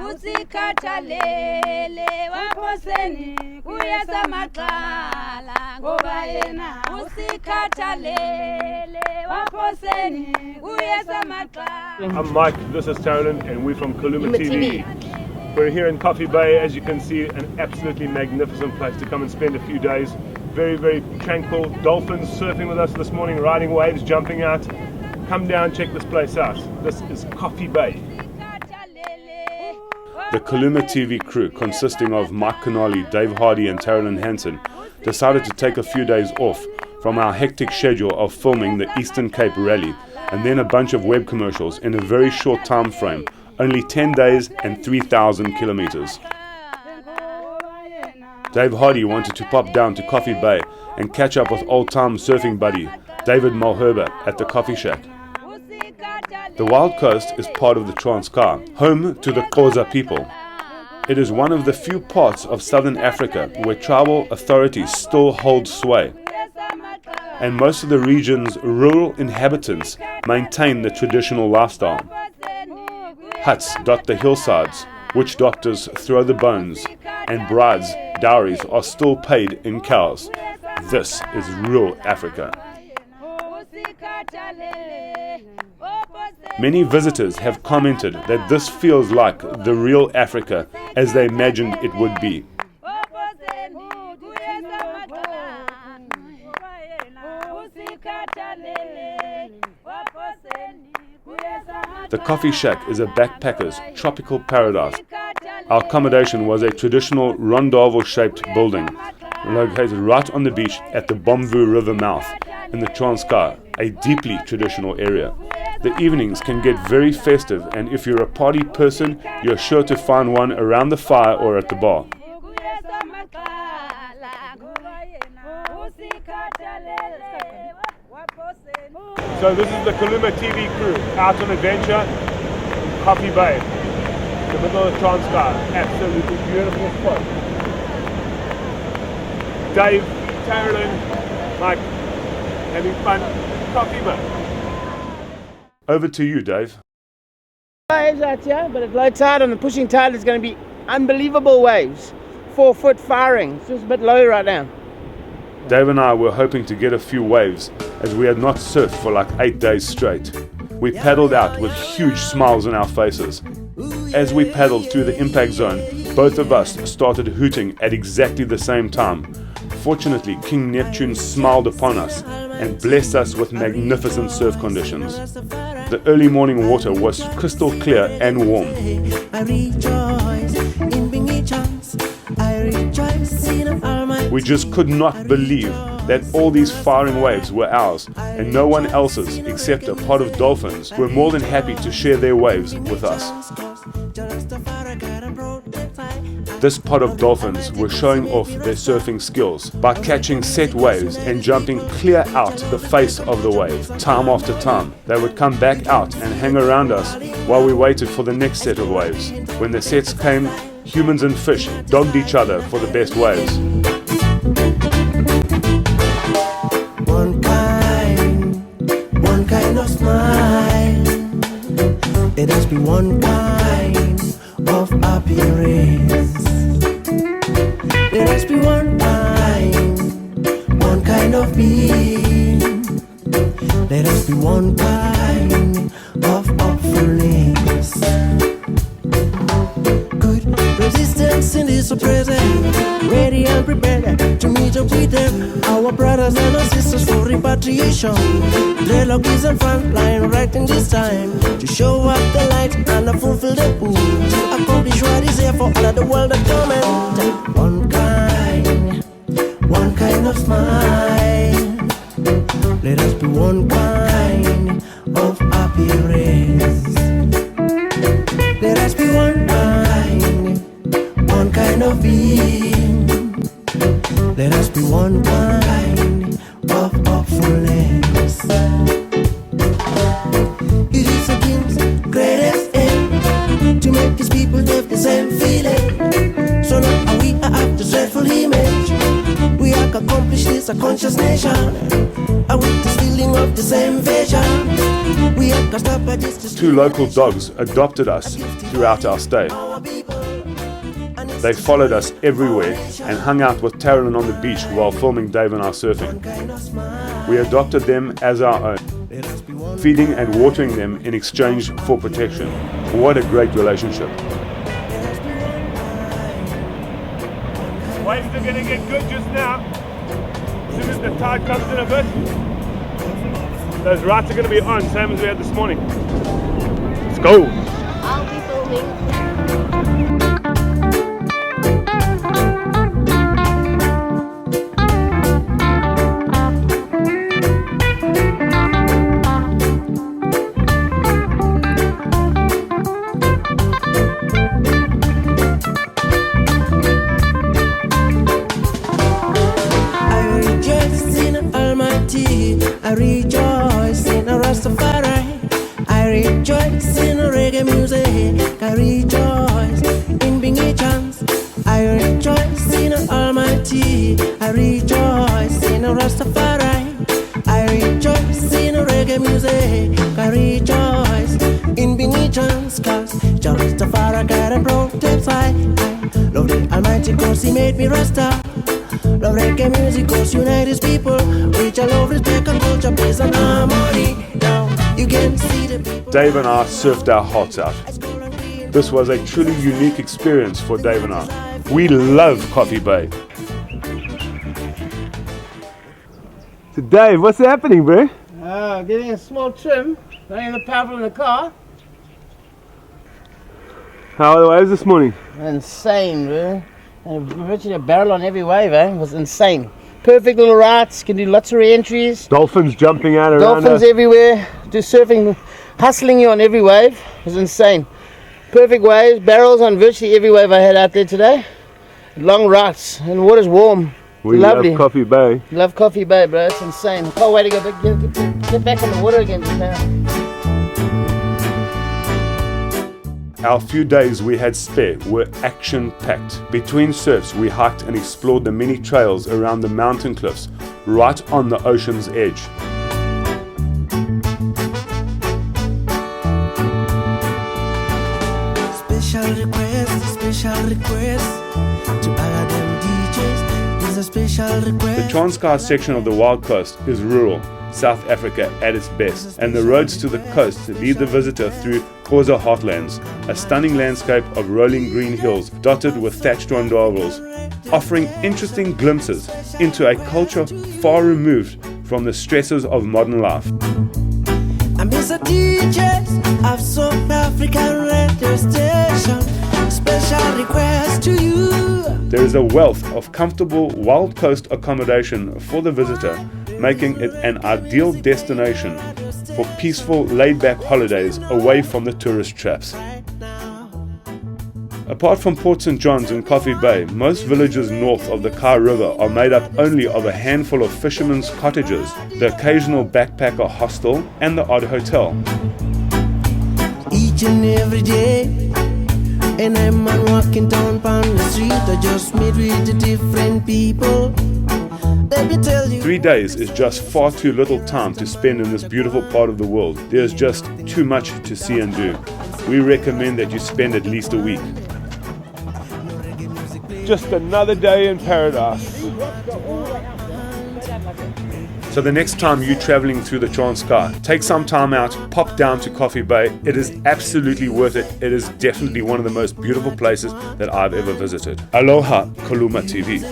usikhathalele waphoseni kuyeza maqala ngoba yena usikhathalele waphoseni kuyeza maqala. I'm Mike, this is Taralyn, and we're from KulumaTv. We're here in Coffee Bay, as you can see, an absolutely magnificent place to come and spend a few days. Very, very tranquil. Dolphins surfing with us this morning, riding waves, jumping out. Come down, check this place out. This is Coffee Bay. The KulumaTv crew, consisting of Mike Connolly, Dave Hardy and Taralyn Hansen, decided to take a few days off from our hectic schedule of filming the Eastern Cape Rally and then a bunch of web commercials in a very short time frame, only 10 days and 3,000 kilometers. Dave Hardy wanted to pop down to Coffee Bay and catch up with old-time surfing buddy David Malherbe at the coffee shack. The Wild Coast is part of the Transkei, home to the Xhosa people. It is one of the few parts of southern Africa where tribal authorities still hold sway, and most of the region's rural inhabitants maintain the traditional lifestyle. Huts dot the hillsides, witch doctors throw the bones, and brides' dowries are still paid in cows. This is real Africa. Many visitors have commented that this feels like the real Africa as they imagined it would be. The coffee shack is a backpacker's tropical paradise. Our accommodation was a traditional rondavel-shaped building located right on the beach at the Bomvu River mouth in the Transkei, a deeply traditional area. The evenings can get very festive, and if you're a party person, you're sure to find one around the fire or at the bar. So this is the KulumaTv crew out on adventure in Coffee Bay, in the middle of the Transkei. Absolutely beautiful spot. Dave, Taralyn, Mike, having fun. Coffee Bay. Over to you, Dave. Waves out here, but at low tide and the pushing tide is going to be unbelievable waves. 4 foot firing. It's just a bit low right now. Dave and I were hoping to get a few waves as we had not surfed for like 8 days straight. We paddled out with huge smiles on our faces. As we paddled through the impact zone, both of us started hooting at exactly the same time. Fortunately, King Neptune smiled upon us and blessed us with magnificent surf conditions. The early morning water was crystal clear and warm. We just could not believe that all these firing waves were ours and no one else's except a pod of dolphins who were more than happy to share their waves with us. This pod of dolphins were showing off their surfing skills by catching set waves and jumping clear out the face of the wave. Time after time, they would come back out and hang around us while we waited for the next set of waves. When the sets came, humans and fish dogged each other for the best waves. One kind of smile. It has been one kind of appearance. There has been one kind of being. There has been one kind of offerings. Good resistance in this present, ready and prepared to meet up with them. Our brothers and our sisters for repatriation. Dreadlock is on front line right in this time to show up the light and fulfill the pool, to accomplish what is here for all of the world that torment. One kind of smile. Let us be one kind of appearance. Let us be one kind of being. Let us be one kind of hopefulness. It is a king's greatest aim to make his people have the same feeling. So now we are after dreadful image. We have accomplished this, a conscious nation, and with this feeling of the same vision. We have to stop at just Two local dogs adopted us throughout our stay. They followed us everywhere and hung out with Taralyn on the beach while filming Dave and I surfing. We adopted them as our own, feeding and watering them in exchange for protection. What a great relationship. Waves are going to get good just now. As soon as the tide comes in a bit, those rights are going to be on, same as we had this morning. Let's go! I'll be filming. I rejoice in a Rastafari. I rejoice in reggae music. I rejoice in being a chance. I rejoice in Almighty. I rejoice in a Rastafari. I rejoice in reggae music. I rejoice in being a chance. Cause Rastafari guide and protects I love the Almighty cause he made me Rasta. Love reggae music cause unite his people. Which I love respect and culture, peace and harmony. Now you can see the people. Dave and I surfed our hearts out. This was a truly unique experience for Dave and I. We love Coffee Bay. So Dave, what's happening, bro? Getting a small trim, running the power from the car. How are the waves this morning? Insane, bro. And virtually a barrel on every wave, eh? It was insane. Perfect little rides, can do lots of re-entries. Dolphins jumping out around Dolphins us. everywhere, do surfing, hustling you on every wave. It was insane. Perfect waves, barrels on virtually every wave I had out there today. Long rides, and the water's warm. We Lovely. love Coffee Bay. Love Coffee Bay, bro. It's insane. Can't wait to go back, get back in the water again just now. Our few days we had spare were action-packed. Between surfs, we hiked and explored the many trails around the mountain cliffs, right on the ocean's edge. Special request to all of them DJs. There's a special The request. Transkei section of the Wild Coast is rural, South Africa at its best, and the roads to the coast lead the visitor through Xhosa Heartlands, a stunning landscape of rolling green hills dotted with thatched rondavels, offering interesting glimpses into a culture far removed from the stresses of modern life. I'm Mr. DJs of South African radio station. Special request to you. There is a wealth of comfortable Wild Coast accommodation for the visitor, making it an ideal destination for peaceful, laid-back holidays away from the tourist traps. Apart from Port St. John's and Coffee Bay, most villages north of the Kei River are made up only of a handful of fishermen's cottages, the occasional backpacker hostel, and the odd hotel. Each and every day, and I'm walking down the street, I just meet with the different people. Let me tell you. 3 days is just far too little time to spend in this beautiful part of the world. There's just too much to see and do. We recommend that you spend at least a week. Just another day in paradise. So the next time you're traveling through the Transkei, take some time out, pop down to Coffee Bay. It is absolutely worth it. It is definitely one of the most beautiful places that I've ever visited. Aloha, KulumaTV.